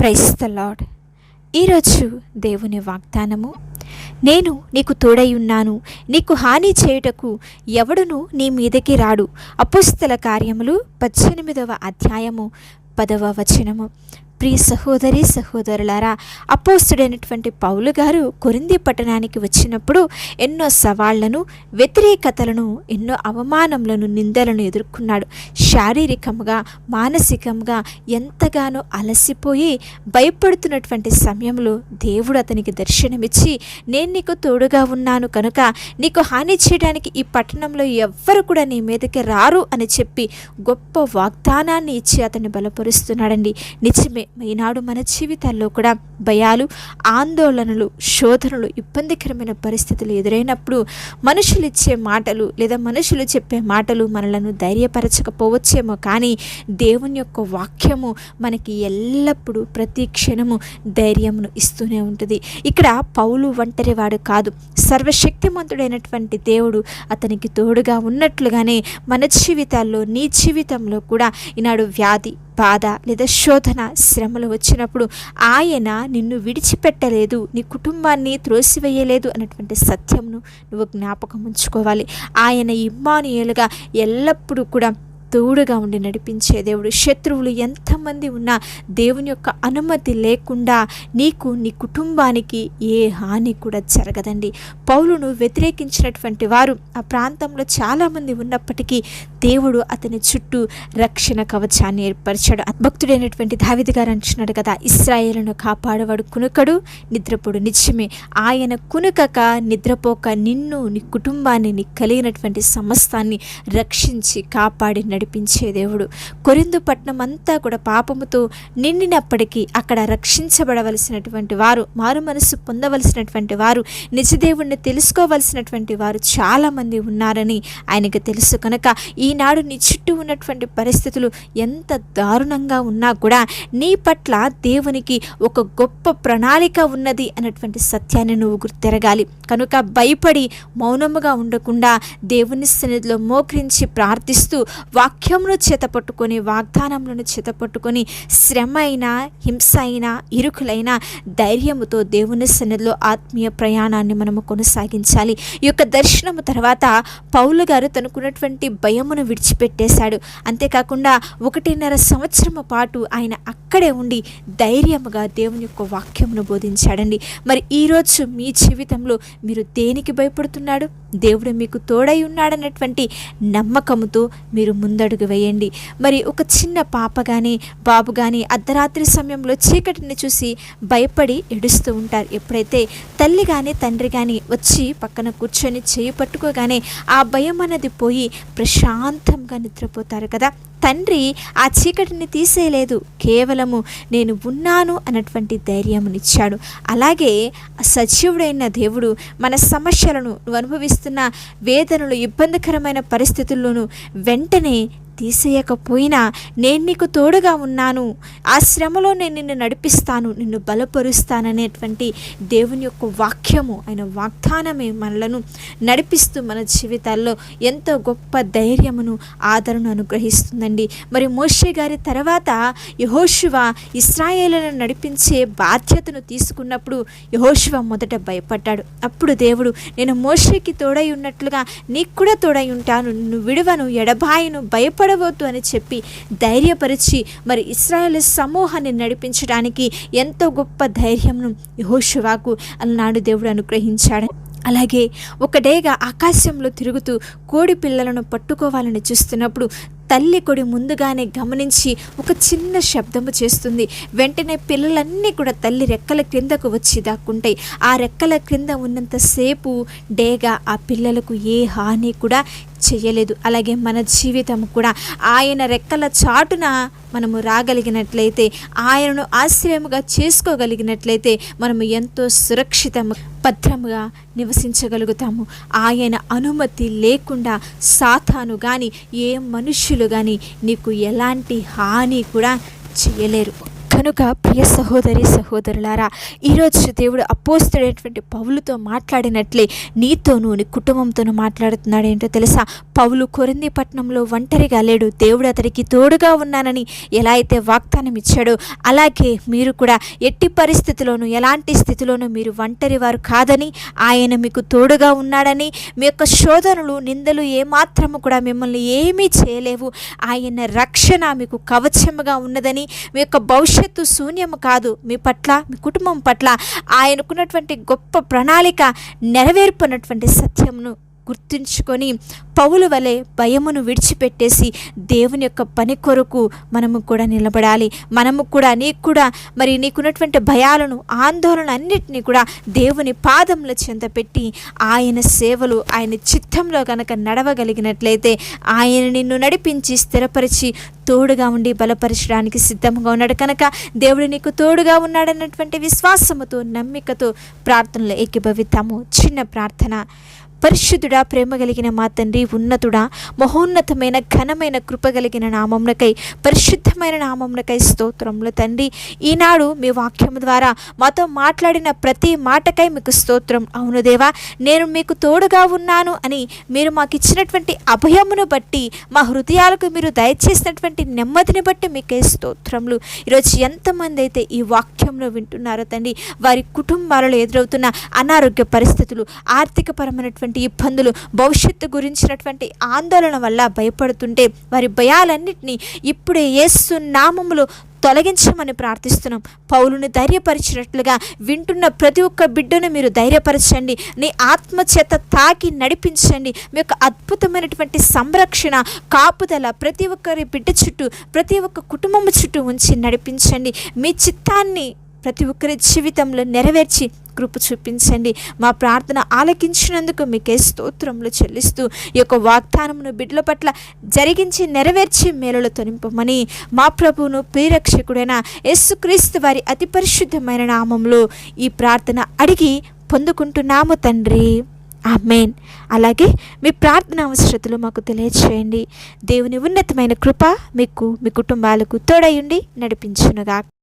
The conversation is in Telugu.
Praise the lord. ఈరోజు దేవుని వాగ్దానము, నేను నీకు తోడై ఉన్నాను, నీకు హాని చేయుటకు ఎవడును నీ మీదకి రాడు. అపోస్తల కార్యములు 18వ అధ్యాయము 10వ వచనము. ప్రియ సహోదరి సహోదరులారా, అపోస్తుడైనటువంటి పౌలు గారు కొరింథీ పట్టణానికి వచ్చినప్పుడు ఎన్నో సవాళ్లను, వ్యతిరేకతలను, ఎన్నో అవమానములను, నిందలను ఎదుర్కొన్నాడు. శారీరకంగా, మానసికంగా ఎంతగానో అలసిపోయి భయపడుతున్నటువంటి సమయంలో దేవుడు అతనికి దర్శనమిచ్చి, నేను నీకు తోడుగా ఉన్నాను కనుక నీకు హాని చేయడానికి ఈ పట్టణంలో ఎవ్వరు కూడా నీ మీదకి రారు అని చెప్పి గొప్ప వాగ్దానాన్ని ఇచ్చి అతన్ని బలపరుస్తున్నాడండి. నిజమే, ఈనాడు మన జీవితాల్లో కూడా భయాలు, ఆందోళనలు, శోధనలు, ఇబ్బందికరమైన పరిస్థితులు ఎదురైనప్పుడు మనుషులు ఇచ్చే మాటలు లేదా మనుషులు చెప్పే మాటలు మనలను ధైర్యపరచకపోవచ్చేమో, కానీ దేవుని యొక్క వాక్యము మనకి ఎల్లప్పుడూ ప్రతి క్షణము ధైర్యమును ఇస్తూనే ఉంటుంది. ఇక్కడ పౌలు ఒంటరివాడు కాదు, సర్వశక్తిమంతుడైనటువంటి దేవుడు అతనికి తోడుగా ఉన్నట్లుగానే మన జీవితాల్లో, నీ జీవితంలో కూడా ఈనాడు వ్యాధి, బాధ లేదా శోధన, శ్రమలు వచ్చినప్పుడు ఆయన నిన్ను విడిచిపెట్టలేదు, నీ కుటుంబాన్ని త్రోసివేయలేదు అన్నటువంటి సత్యంను నువ్వు జ్ఞాపకం ఉంచుకోవాలి. ఆయన ఇమ్మానుయేలుగా ఎల్లప్పుడూ కూడా తోడుగా ఉండి నడిపించే దేవుడు. శత్రువులు ఎంతమంది ఉన్నా దేవుని యొక్క అనుమతి లేకుండా నీకు, నీ కుటుంబానికి ఏ హాని కూడా జరగదండి. పౌలును వ్యతిరేకించినటువంటి వారు ఆ ప్రాంతంలో చాలామంది ఉన్నప్పటికీ దేవుడు అతని చుట్టూ రక్షణ కవచాన్ని ఏర్పరిచాడు. భక్తుడైనటువంటి దావీదు గారు అంటున్నాడు కదా, ఇశ్రాయేలును కాపాడేవాడు కునుకడు, నిద్రపోడు. నిజమే, ఆయన కునుకక, నిద్రపోక నిన్ను, నీ కుటుంబాన్ని, నీ కలిగినటువంటి సమస్తాన్ని రక్షించి కాపాడి నడిపించే దేవుడు. కొరింథు పట్టణం అంతా కూడా పాపముతో నిండినప్పటికీ అక్కడ రక్షించబడవలసినటువంటి వారు, మారు మనసు పొందవలసినటువంటి వారు, నిజదేవుణ్ణి తెలుసుకోవలసినటువంటి వారు చాలామంది ఉన్నారని ఆయనకు తెలుసు కనుక ఈనాడు నీ చుట్టూ ఉన్నటువంటి పరిస్థితులు ఎంత దారుణంగా ఉన్నా కూడా నీ పట్ల దేవునికి ఒక గొప్ప ప్రణాళిక ఉన్నది అన్నటువంటి సత్యాన్ని నువ్వు గుర్తెరగాలి. కనుక భయపడి మౌనముగా ఉండకుండా దేవుని సన్నిధిలో మోకరించి ప్రార్థిస్తూ వాక్యమును చేతపట్టుకొని, వాగ్దానములను చేతపట్టుకొని, శ్రమ అయినా, హింస అయినా, ఇరుకులైనా ధైర్యముతో దేవుని సన్నిధిలో ఆత్మీయ ప్రయాణాన్ని మనము కొనసాగించాలి. ఈ యొక్క దర్శనము తర్వాత పౌలు గారు తనకున్నటువంటి భయమును విడిచిపెట్టేశాడు. అంతేకాకుండా 1.5 సంవత్సరము పాటు ఆయన అక్కడే ఉండి ధైర్యముగా దేవుని యొక్క వాక్యమును బోధించాడండి. మరి ఈరోజు మీ జీవితంలో మీరు దేనికి భయపడుతున్నాడు? దేవుడు మీకు తోడై ఉన్నాడన్నటువంటి నమ్మకముతో మీరు ముందడుగు వేయండి. మరి ఒక చిన్న పాప కానీ, బాబు కానీ అర్ధరాత్రి సమయంలో చీకటిని చూసి భయపడి ఏడుస్తూ ఉంటారు. ఎప్పుడైతే తల్లి కానీ, తండ్రి కానీ వచ్చి పక్కన కూర్చొని చేయి పట్టుకోగానే ఆ భయం అనేది పోయి ప్రశాంతంగా నిద్రపోతారు కదా. తండ్రి ఆ చీకటిని తీసేయలేదు, కేవలము నేను ఉన్నాను అన్నటువంటి ధైర్యమునిచ్చాడు. అలాగే సజీవుడైన దేవుడు మన సమస్యలను, నువ్వు అనుభవిస్తున్న వేదనలు, ఇబ్బందికరమైన పరిస్థితుల్లోనూ వెంటనే తీసేయకపోయినా నేను నీకు తోడుగా ఉన్నాను, ఆ శ్రమలో నేను నిన్ను నడిపిస్తాను, నిన్ను బలపరుస్తాననేటువంటి దేవుని యొక్క వాక్యము, ఆయన వాగ్దానమే మనలను నడిపిస్తూ మన జీవితాల్లో ఎంతో గొప్ప ధైర్యమును, ఆదరణను అనుగ్రహిస్తుందండి. మరి మోషే గారి తర్వాత యెహోషువ ఇశ్రాయేలును నడిపించే బాధ్యతను తీసుకున్నప్పుడు యెహోషువ మొదట భయపడ్డాడు. అప్పుడు దేవుడు, నేను మోషేకి తోడై ఉన్నట్లుగా నీకు కూడా తోడై ఉంటాను, నిన్ను విడువను, ఎడబాయను, భయపడవద్దు అని చెప్పి ధైర్యపరిచి మరి ఇశ్రాయేలు సమూహాన్ని నడిపించడానికి ఎంతో గొప్ప ధైర్యంను యెహోషువకు అలనాడు దేవుడు అనుగ్రహించాడు. అలాగే ఒక డేగ ఆకాశంలో తిరుగుతూ కోడి పిల్లలను పట్టుకోవాలని చూస్తున్నప్పుడు తల్లి కొడి ముందుగానే గమనించి ఒక చిన్న శబ్దము చేస్తుంది. వెంటనే పిల్లలన్నీ కూడా తల్లి రెక్కల క్రిందకు వచ్చి దాక్కుంటాయి. ఆ రెక్కల క్రింద ఉన్నంతసేపు డేగ ఆ పిల్లలకు ఏ హాని కూడా చేయలేదు. అలాగే మన జీవితం కూడా ఆయన రెక్కల చాటున మనము రాగలిగినట్లయితే, ఆయనను ఆశ్రయముగా చేసుకోగలిగినట్లయితే మనము ఎంతో సురక్షితము, భద్రముగా నివసించగలుగుతాము. ఆయన అనుమతి లేకుండా సాతాను కానీ, ఏ మనుష్యులు కానీ నీకు ఎలాంటి హాని కూడా చేయలేరు. కనుక ప్రియ సహోదరి సహోదరులారా, ఈరోజు దేవుడు అపోస్తలుడైనటువంటి పౌలుతో మాట్లాడినట్లే నీతోనూ నీ కుటుంబంతోనూ మాట్లాడుతున్నాడు. ఏంటో తెలుసా? పౌలు కొరింథీ పట్టణంలో ఒంటరిగా లేడు. దేవుడు అతడికి తోడుగా ఉన్నానని ఎలా అయితే వాగ్దానం ఇచ్చాడో అలాగే మీరు కూడా ఎట్టి పరిస్థితిలోనూ ఎలాంటి స్థితిలోనూ మీరు ఒంటరి వారు కాదని, ఆయన మీకు తోడుగా ఉన్నాడని, మీ యొక్క శోధనలు నిందలు ఏమాత్రము కూడా మిమ్మల్ని ఏమీ చేయలేవు, ఆయన రక్షణ మీకు కవచముగా ఉన్నదని, మీ యొక్క భవిష్యత్తు శూన్యము కాదు, మీ పట్ల మీ కుటుంబం పట్ల ఆయనకున్నటువంటి గొప్ప ప్రణాళిక నెరవేర్పున్నటువంటి సత్యమును గుర్తుంచుకొని పౌలు వలె భయమును విడిచిపెట్టేసి దేవుని యొక్క పని కొరకు మనము కూడా నిలబడాలి. మనము కూడా మరి నీకున్నటువంటి భయాలను ఆందోళన అన్నిటినీ కూడా దేవుని పాదముల చెంత పెట్టి ఆయన సేవలు ఆయన చిత్తంలో కనుక నడవగలిగినట్లయితే ఆయన నిన్ను నడిపించి స్థిరపరిచి తోడుగా ఉండి బలపరచడానికి సిద్ధంగా ఉన్నాడు. కనుక దేవుడు నీకు తోడుగా ఉన్నాడన్నటువంటి విశ్వాసముతో నమ్మికతో ప్రార్థనలో ఏకీభవిద్దాము. చిన్న ప్రార్థన. పరిశుద్ధుడా, ప్రేమ కలిగిన మా తండ్రి, ఉన్నతుడా, మహోన్నతమైన ఘనమైన కృప కలిగిన నామమునకై, పరిశుద్ధమైన నామమునకై స్తోత్రములు తండ్రి. ఈనాడు మీ వాక్యము ద్వారా మాతో మాట్లాడిన ప్రతి మాటకై మీకు స్తోత్రం. అవును దేవా, నేను మీకు తోడుగా ఉన్నాను అని మీరు మాకు ఇచ్చినటువంటి అభయమును బట్టి, మా హృదయాలకు మీరు దయచేసినటువంటి నెమ్మదిని బట్టి మీకే స్తోత్రములు. ఈరోజు ఎంతమంది అయితే ఈ వాక్యంలో వింటున్నారో తండ్రి, వారి కుటుంబాలలో ఎదురవుతున్న అనారోగ్య పరిస్థితులు, ఆర్థికపరమైనటువంటి ఇబ్బందులు, భవిష్యత్తు గురించినటువంటి ఆందోళన వల్ల భయపడుతుంటే వారి భయాలన్నింటినీ ఇప్పుడే యేసు నామములో తొలగించమని ప్రార్థిస్తున్నాం. పౌలుని ధైర్యపరిచినట్లుగా వింటున్న ప్రతి ఒక్క బిడ్డను మీరు ధైర్యపరచండి. నీ ఆత్మచేత తాకి నడిపించండి. మీ యొక్క అద్భుతమైనటువంటి సంరక్షణ, కాపుదల ప్రతి ఒక్కరి బిడ్డ చుట్టూ, ప్రతి ఒక్క కుటుంబం చుట్టూ ఉంచి నడిపించండి. మీ చిత్తాన్ని ప్రతి ఒక్కరి జీవితంలో నెరవేర్చి కృప చూపించండి. మా ప్రార్థన ఆలకించినందుకు మీకే స్తోత్రములు చెల్లిస్తూ ఈ యొక్క వాగ్దానమును బిడ్డల పట్ల జరిగించి నెరవేర్చి మేలులతో నింపమని మా ప్రభువును ప్రియరక్షకుడైన యేసుక్రీస్తు వారి అతి పరిశుద్ధమైన నామంలో ఈ ప్రార్థన అడిగి పొందుకుంటున్నాము తండ్రి. ఆమేన్. అలాగే మీ ప్రార్థన అవసరతలు మాకు తెలియచేయండి. దేవుని ఉన్నతమైన కృప మీకు, మీ కుటుంబాలకు తోడయుండి నడిపించునుగా.